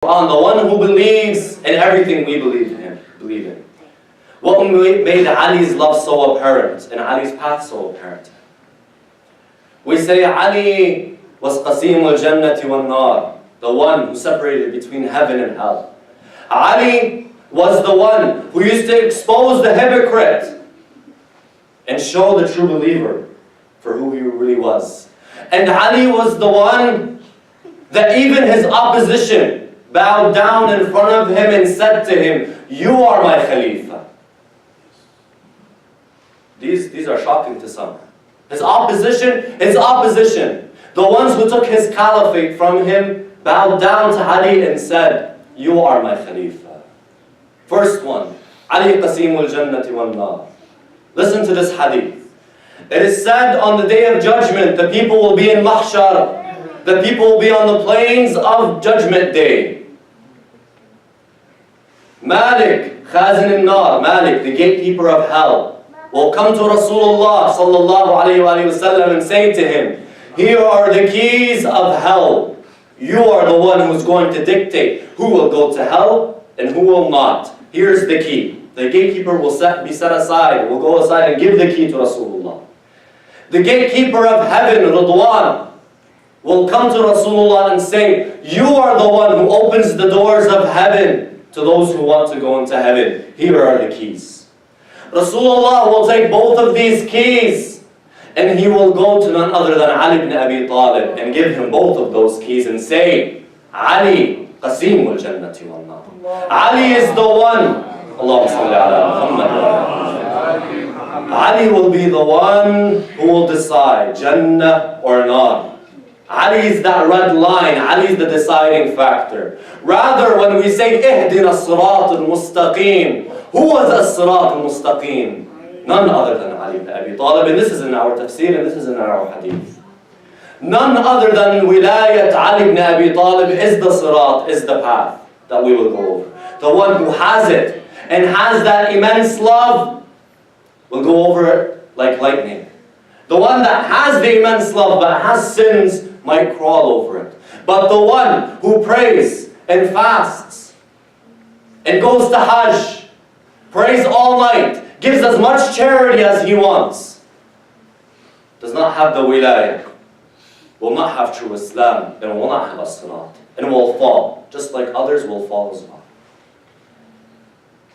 on, the one who believes in everything we believe in. What made Ali's love so apparent and Ali's path so apparent? We say Ali was qasim al-jannati wal-nar, the one who separated between heaven and hell. Ali was the one who used to expose the hypocrite and show the true believer for who he really was. And Ali was the one that even his opposition bowed down in front of him and said to him, "You are my Khalifa." These are shocking to some. His opposition, the ones who took his caliphate from him, bowed down to Ali and said, "You are my Khalifa." First one, Ali qasimul jannati wal nar. Listen to this hadith. It is said on the day of judgment, the people will be in mahshar. The people will be on the plains of judgment day. Malik, khazin al-nar, Malik, the gatekeeper of hell, will come to Rasulullah sallallahu alayhi wa sallam and say to him, "Here are the keys of hell. You are the one who's going to dictate who will go to hell and who will not. Here's the key." The gatekeeper will be set aside, will go aside and give the key to Rasulullah. The gatekeeper of heaven, Ridwan, will come to Rasulullah and say, "You are the one who opens the doors of heaven to those who want to go into heaven. Here are the keys." Rasulullah will take both of these keys and he will go to none other than Ali ibn Abi Talib and give him both of those keys and say, "Ali, qasimul jannati wal nar." Ali is the one. Allahumma salli ala Muhammad. Ali will be the one who will decide Jannah or Nar. Ali is that red line. Ali is the deciding factor. Rather, when we say ihdina as-sirat al-mustaqim, who was as-sirat al-mustaqim? None other than Ali ibn Abi Talib. And this is in our tafsir and this is in our hadith. None other than wilayat Ali ibn Abi Talib is the sirat, is the path that we will go over. The one who has it and has that immense love will go over it like lightning. The one that has the immense love but has sins might crawl over it. But the one who prays and fasts and goes to Hajj, prays all night, gives as much charity as he wants, does not have the wilayah, will not have true Islam, and will not have as-sirat, and will fall, just like others will fall as well.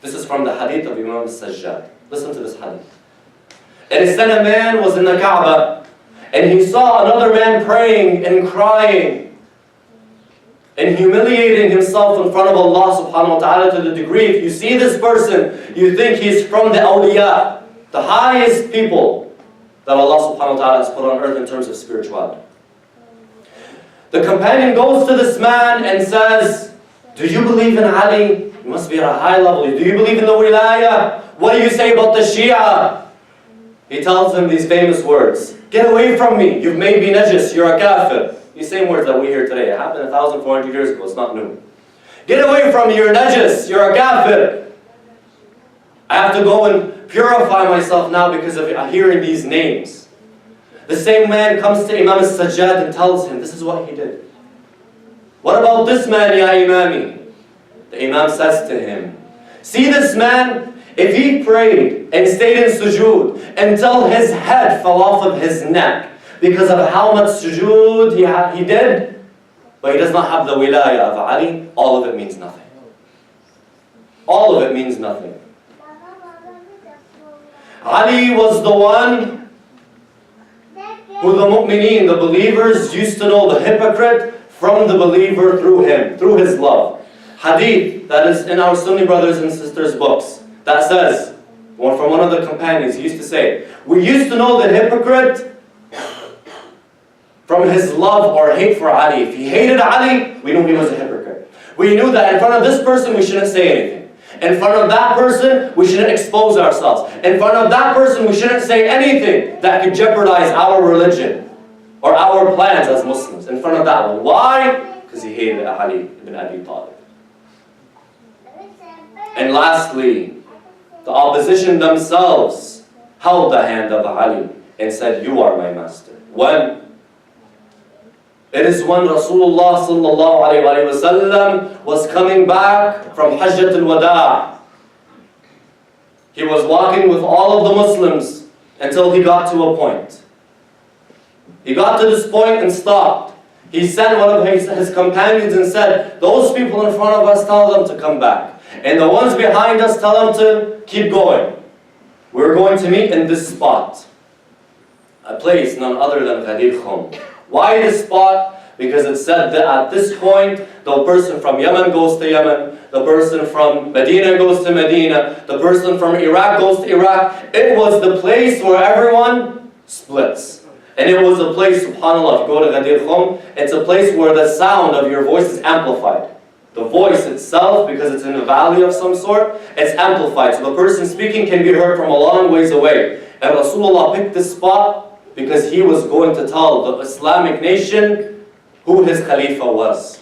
This is from the hadith of Imam Sajjad. Listen to this hadith. It is said a man was in the Kaaba and he saw another man praying and crying and humiliating himself in front of Allah subhanahu wa ta'ala to the degree, if you see this person, you think he's from the awliya, the highest people that Allah subhanahu wa ta'ala has put on earth in terms of spirituality. The companion goes to this man and says, "Do you believe in Ali? You must be at a high level. Do you believe in the wilayah? What do you say about the Shia?" He tells him these famous words, "Get away from me, you've made me najis, you're a kafir." These same words that we hear today, it happened 1,400 years ago, it's not new. "Get away from me, you're najis, you're a kafir. I have to go and purify myself now because of hearing these names." The same man comes to Imam Sajjad and tells him, this is what he did. "What about this man, ya Imami?" The Imam says to him, "See this man? If he prayed and stayed in sujood until his head fell off of his neck because of how much sujood he did, but he does not have the wilayah of Ali, all of it means nothing. All of it means nothing." Ali was the one who the mu'mineen, the believers, used to know the hypocrite from the believer through him, through his love. Hadith that is in our Sunni brothers and sisters books that says, from one of the companions, he used to say, "We used to know the hypocrite from his love or hate for Ali. If he hated Ali, we knew he was a hypocrite. We knew that in front of this person we shouldn't say anything. In front of that person we shouldn't expose ourselves. In front of that person we shouldn't say anything that could jeopardize our religion or our plans as Muslims. In front of that one. Why? Because he hated Ali ibn Abi Talib." And lastly, the opposition themselves held the hand of Ali and said, "You are my master." When? It is when Rasulullah sallallahu alayhi wa sallam was coming back from Hajjat al-Wada'. He was walking with all of the Muslims until he got to a point. He got to this point and stopped. He sent one of his companions and said, those people in front of us, tell them to come back. And the ones behind us, tell them to keep going. We're going to meet in this spot. A place none other than Ghadir Khum. Why this spot? Because it said that at this point, the person from Yemen goes to Yemen, the person from Medina goes to Medina, the person from Iraq goes to Iraq. It was the place where everyone splits. And it was a place, subhanAllah, if you go to Ghadir Khum, it's a place where the sound of your voice is amplified. The voice itself, because it's in a valley of some sort, it's amplified. So the person speaking can be heard from a long ways away. And Rasulullah picked this spot because he was going to tell the Islamic nation who his Khalifa was.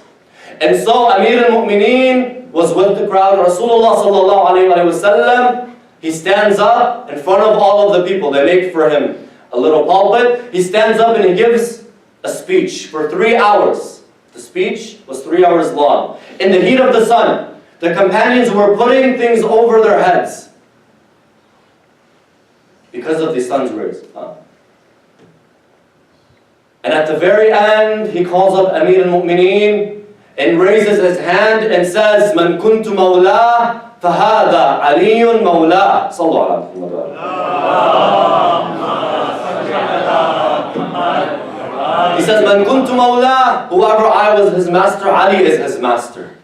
And so Amir al-Mu'mineen was with the crowd. Rasulullah sallallahu alayhi wa sallam, he stands up in front of all of the people. They make for him a little pulpit. He stands up and he gives a speech for 3 hours. The speech was 3 hours long. In the heat of the sun, the companions were putting things over their heads because of the sun's rays. And at the very end, he calls up Amir al-Mu'mineen and raises his hand and says, "Man kuntu mawla, fahada aliyun mawla." Sallallahu alayhi wa sallam. He says, "Man kuntu mawla, whoever I was his master, Ali is his master.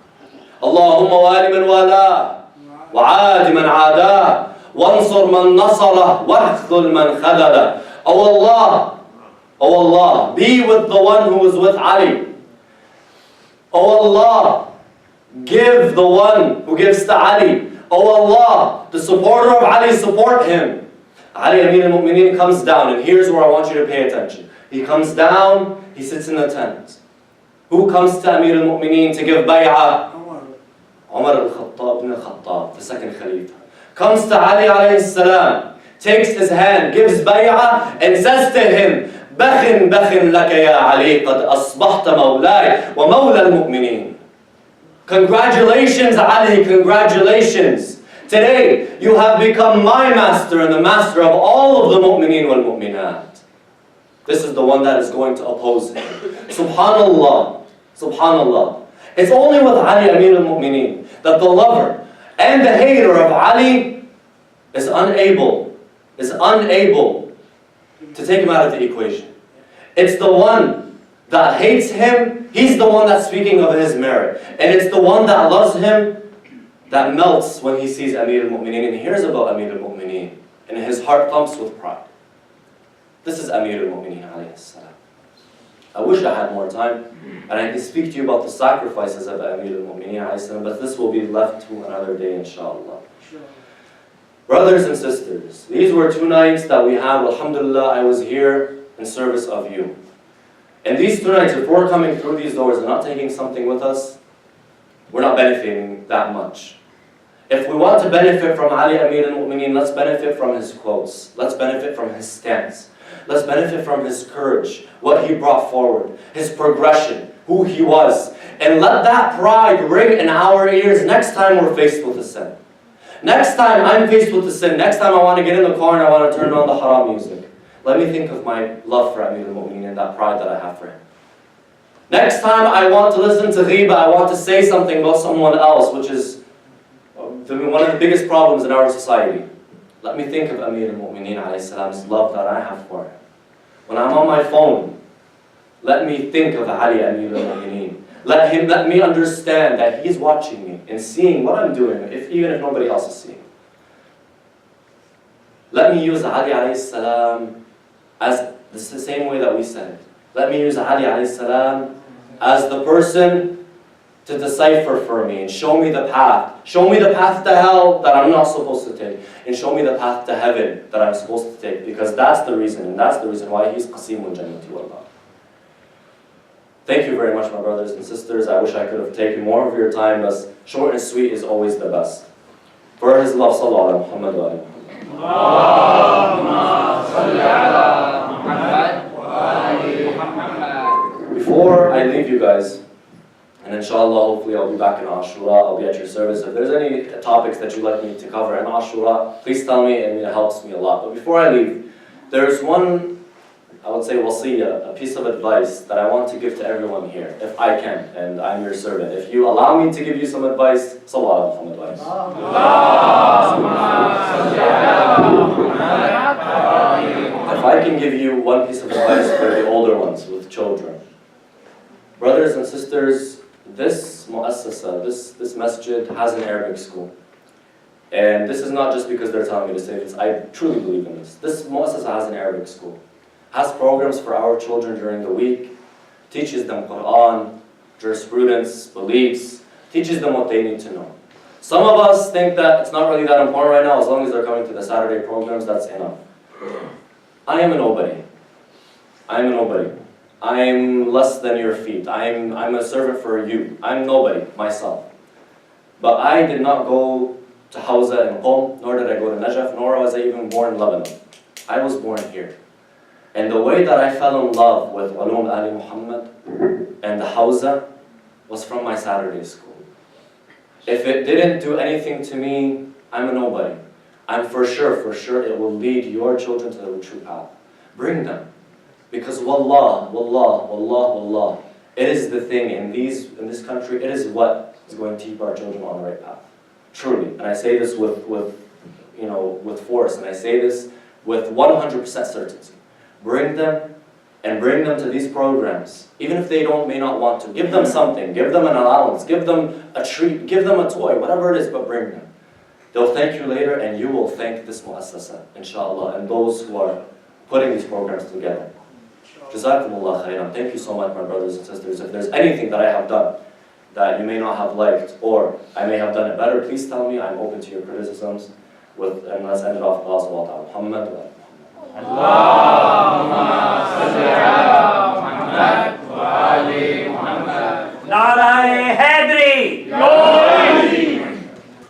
Allahumma wali man wala, wa'adi man ada, wansur man nasara, wahdhul man khadada." Oh Allah, oh Allah, be with the one who is with Ali. Oh Allah, give the one who gives to Ali. Oh Allah, the supporter of Ali, support him. Ali Amir al-Mu'mineen comes down, and here's where I want you to pay attention. He comes down, he sits in the tent. Who comes to Amir al-Mu'mineen to give bay'ah? Umar al-Khattab ibn al-Khattab, the second Khalifa. Comes to Ali alayhi salam, takes his hand, gives bay'ah, and says to him, "Bakhin bakhin laka ya Ali, qad asbahta mawlai wa mawla al-mu'mineen." Congratulations Ali, congratulations. Today you have become my master and the master of all of the mu'mineen wal mu'minat. This is the one that is going to oppose him. Subhanallah, subhanallah. It's only with Ali Amir al-Mu'mineen that the lover and the hater of Ali is unable to take him out of the equation. It's the one that hates him, he's the one that's speaking of his merit. And it's the one that loves him that melts when he sees Amir al-Mu'mineen and hears about Amir al-Mu'mineen, and his heart thumps with pride. This is Amir al-Mu'mineen alayhi salam. I wish I had more time, and I can speak to you about the sacrifices of Amir al-Mu'mineen alayhi salam, but this will be left to another day, inshallah. Brothers and sisters, these were 2 nights that we had. Alhamdulillah, I was here in service of you. And these 2 nights, if we're coming through these doors and not taking something with us, we're not benefiting that much. If we want to benefit from Ali Amir al-Mu'mineen, let's benefit from his quotes. Let's benefit from his stance. Let's benefit from his courage, what he brought forward, his progression, who he was. And let that pride ring in our ears next time we're faced with a sin. Next time I'm faced with a sin, next time I want to get in the car and I want to turn on the haram music, let me think of my love for Amir al-Mu'mineen and that pride that I have for him. Next time I want to listen to ghiba, I want to say something about someone else, which is one of the biggest problems in our society. Let me think of Amir al-Mu'mineen alayhi salam's love that I have for him. When I'm on my phone, let me think of Ali Amir al-Mu'mineen. Let me understand that he's watching me and seeing what I'm doing, even if nobody else is seeing. Let me use Ali alayhi salam as the same way that we said it. Let me use Ali alayhi salam as the person to decipher for me and show me the path. Show me the path to hell that I'm not supposed to take, and show me the path to heaven that I'm supposed to take, because that's the reason, and that's the reason why he's Qasimul Jannati wallah. Thank you very much, my brothers and sisters. I wish I could have taken more of your time, but short and sweet is always the best. For his love, sallallahu alaihi Muhammad wa alihi. Allahumma salli ala Muhammad wa ali Muhammad. before I leave you guys, and inshallah, hopefully I'll be back in Ashura, I'll be at your service. If there's any topics that you'd like me to cover in Ashura, please tell me, and it helps me a lot. But before I leave, there's one, I would say wasiyah, a piece of advice that I want to give to everyone here, if I can, and I'm your servant. If you allow me to give you some advice, salawat some advice. If I can give you one piece of advice for the older ones with children. Brothers and sisters, this mu'assasa, this masjid has an Arabic school. And this is not just because they're telling me to say this, I truly believe in this. This mu'assasa has an Arabic school. Has programs for our children during the week, teaches them Quran, jurisprudence, beliefs, teaches them what they need to know. Some of us think that it's not really that important right now, as long as they're coming to the Saturday programs, that's enough. I am a nobody. I am a nobody. I'm less than your feet. I'm a servant for you. I'm nobody, myself. But I did not go to Hawza in Qom, nor did I go to Najaf, nor was I even born in Lebanon. I was born here. And the way that I fell in love with Ulum Ali Muhammad and the Hawza was from my Saturday school. If it didn't do anything to me, I'm a nobody. I'm for sure it will lead your children to the true path. Bring them. Because wallah, it is the thing in this country, it is what is going to keep our children on the right path. Truly. And I say this with force, and I say this with 100% certainty. Bring them and bring them to these programs. Even if they may not want to. Give them something. Give them an allowance. Give them a treat. Give them a toy. Whatever it is, but bring them. They'll thank you later, and you will thank this mu'assasa, inshallah, and those who are putting these programs together. Jazakumullah khairan. Thank you so much, my brothers and sisters. If there's anything that I have done that you may not have liked, or I may have done it better, please tell me. I'm open to your criticisms. And let's end it off with Allah Muhammad. Allahumma salli ala Muhammad wa ali Muhammad. Narae Hadri.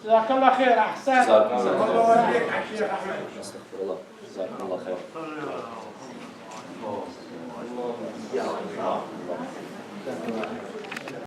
جزاك الله خير احسن. جزاكم الله خير.